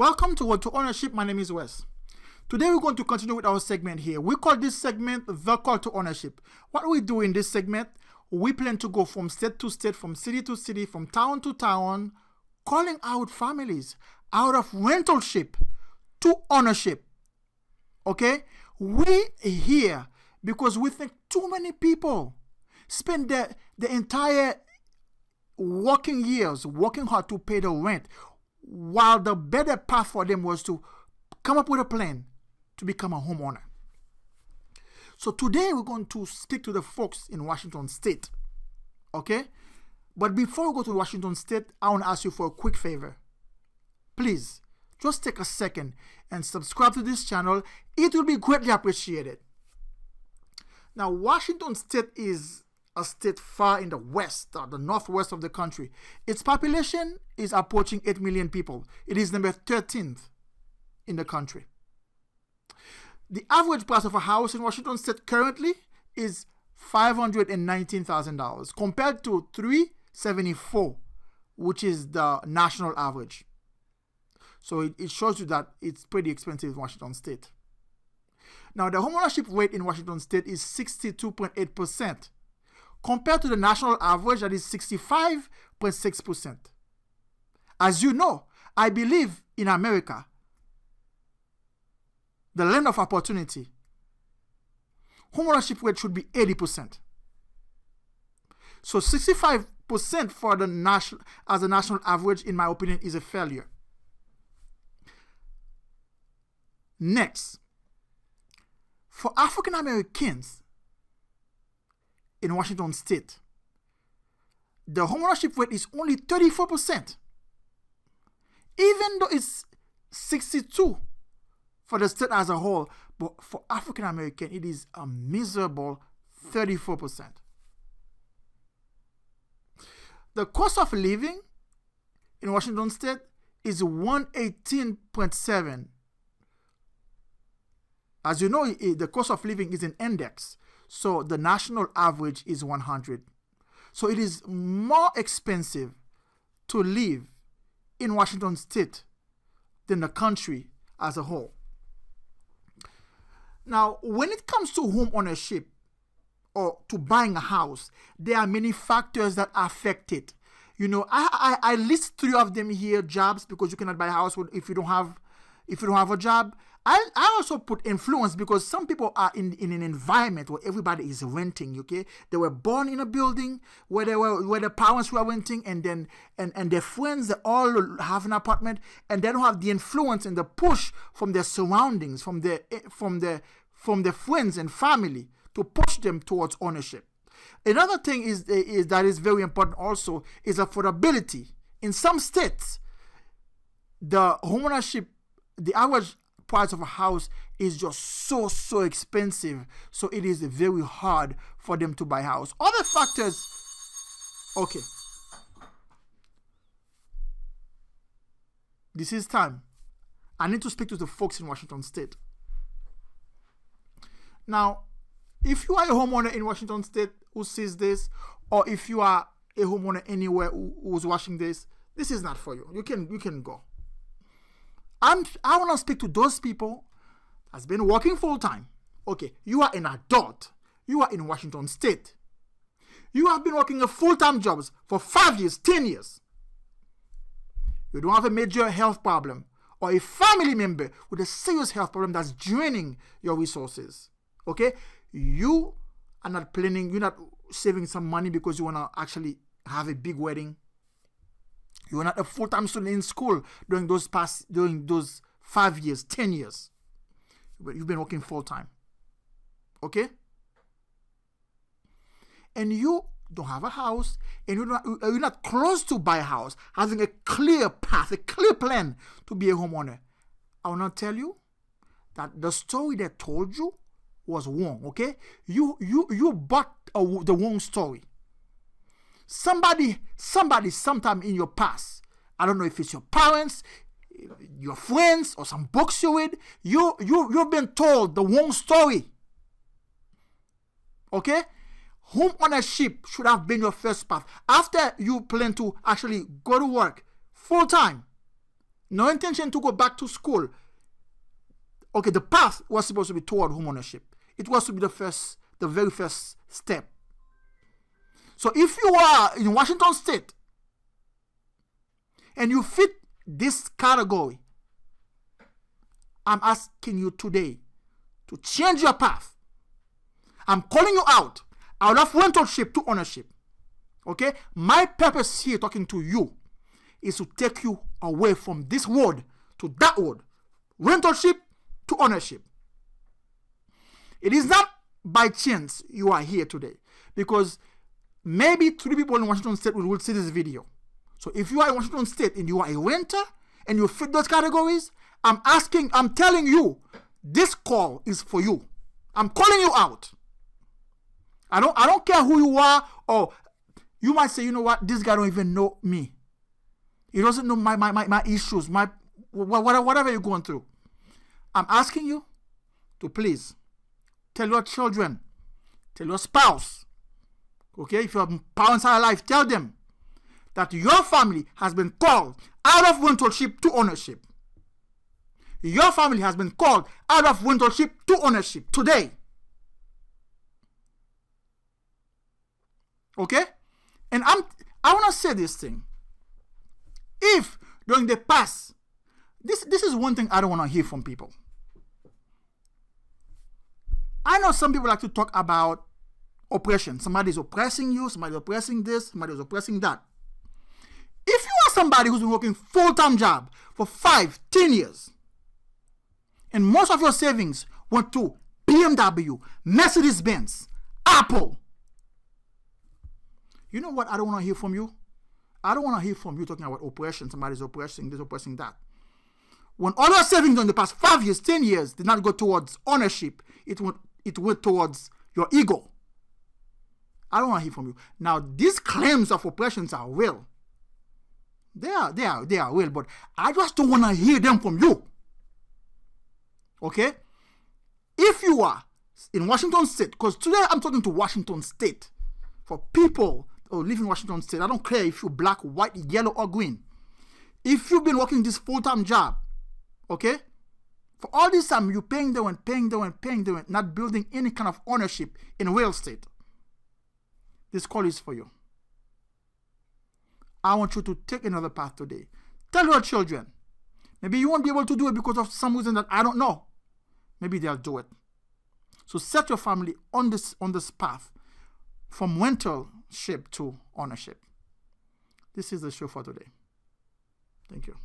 Welcome to Ownership. My name is Wes. Today we're going to continue with our segment here. We call this segment the call to ownership. What we do in this segment, we plan to go from state to state, from city to city, from town to town, calling out families out of rentalship to ownership. Okay? We here because we think too many people spend the entire working years working hard to pay the rent, while the better path for them was to come up with a plan to become a homeowner. So today we're going to speak to the folks in Washington State. Okay? But before we go to Washington State, I want to ask you for a quick favor. Please, just take a second and subscribe to this channel. It will be greatly appreciated. Now, Washington State is a state far in the west, the northwest of the country. Its population is approaching 8 million people. It is number 13th in the country. The average price of a house in Washington State currently is $519,000 compared to $374,000, which is the national average. So it shows you that it's pretty expensive in Washington State. Now, the homeownership rate in Washington State is 62.8%. compared to the national average that is 65.6%. As you know, I believe in America, the land of opportunity, homeownership rate should be 80%. So 65% for the national as a national average, in my opinion, is a failure. Next, for African Americans in Washington State, the homeownership rate is only 34%. Even though it's 62% for the state as a whole, but for African American, it is a miserable 34%. The cost of living in Washington State is 118.7. As you know, the cost of living is an index. So the national average is 100. So it is more expensive to live in Washington State than the country as a whole. Now, when it comes to home ownership or to buying a house, there are many factors that affect it. You know, I list 3 of them here: jobs, because you cannot buy a house if you don't have a job. I also put influence, because some people are in an environment where everybody is renting. Okay, they were born in a building where their parents were renting, and their friends, they all have an apartment, and they don't have the influence and the push from their surroundings, from their friends and family to push them towards ownership. Another thing is that is very important also is affordability. In some states, the homeownership, the average price of a house is just so expensive, so it is very hard for them to buy a house. Other factors, okay, this is time. I need to speak to the folks in Washington State. Now, if you are a homeowner in Washington State who sees this, or if you are a homeowner anywhere who's watching this, this is not for you. You can go. I want to speak to those people that's been working full time. Okay, you are an adult. You are in Washington State. You have been working a full-time jobs for 5 years, 10 years. You don't have a major health problem or a family member with a serious health problem that's draining your resources. Okay, you are not planning. You're not saving some money because you want to actually have a big wedding. You are not a full-time student in school during those 5 years, 10 years. You've been working full-time. Okay? And you don't have a house, and you're not close to buy a house, having a clear path, a clear plan to be a homeowner. I want to tell you that the story they told you was wrong. Okay? You bought the wrong story. Somebody, sometime in your past, I don't know if it's your parents, your friends, or some books you read, you've been told the wrong story. Okay? Home ownership should have been your first path. After you plan to actually go to work full time, no intention to go back to school. Okay, the path was supposed to be toward homeownership. It was to be the very first step. So if you are in Washington State and you fit this category, I'm asking you today to change your path. I'm calling you out of rentalship to ownership. Okay? My purpose here talking to you is to take you away from this word to that word. Rentalship to ownership. It is not by chance you are here today, because maybe 3 people in Washington State will see this video. So if you are in Washington State and you are a renter and you fit those categories, I'm telling you, this call is for you. I'm calling you out. I don't care who you are, or you might say, you know what, this guy don't even know me. He doesn't know my issues, whatever you're going through. I'm asking you to please tell your children, tell your spouse, okay, if your parents are alive, tell them that your family has been called out of rentalship to ownership. Your family has been called out of rentalship to ownership today. Okay? And I want to say this thing. If during the past, this is one thing I don't want to hear from people. I know some people like to talk about oppression. Somebody's oppressing you, somebody's oppressing this, somebody's oppressing that. If you are somebody who's been working full-time job for 5, 10 years, and most of your savings went to BMW, Mercedes-Benz, Apple, you know what I don't want to hear from you? I don't want to hear from you talking about oppression. Somebody's oppressing this, oppressing that. When all your savings in the past 5 years, 10 years did not go towards ownership, it went towards your ego. I don't want to hear from you. Now, these claims of oppressions are real. They are real, but I just don't want to hear them from you. Okay? If you are in Washington State, because today I'm talking to Washington State, for people who live in Washington State, I don't care if you're black, white, yellow, or green. If you've been working this full-time job, okay, for all this time, you're paying the rent, not building any kind of ownership in real estate. This call is for you. I want you to take another path today. Tell your children. Maybe you won't be able to do it because of some reason that I don't know. Maybe they'll do it. So set your family on this path from rentalship to ownership. This is the show for today. Thank you.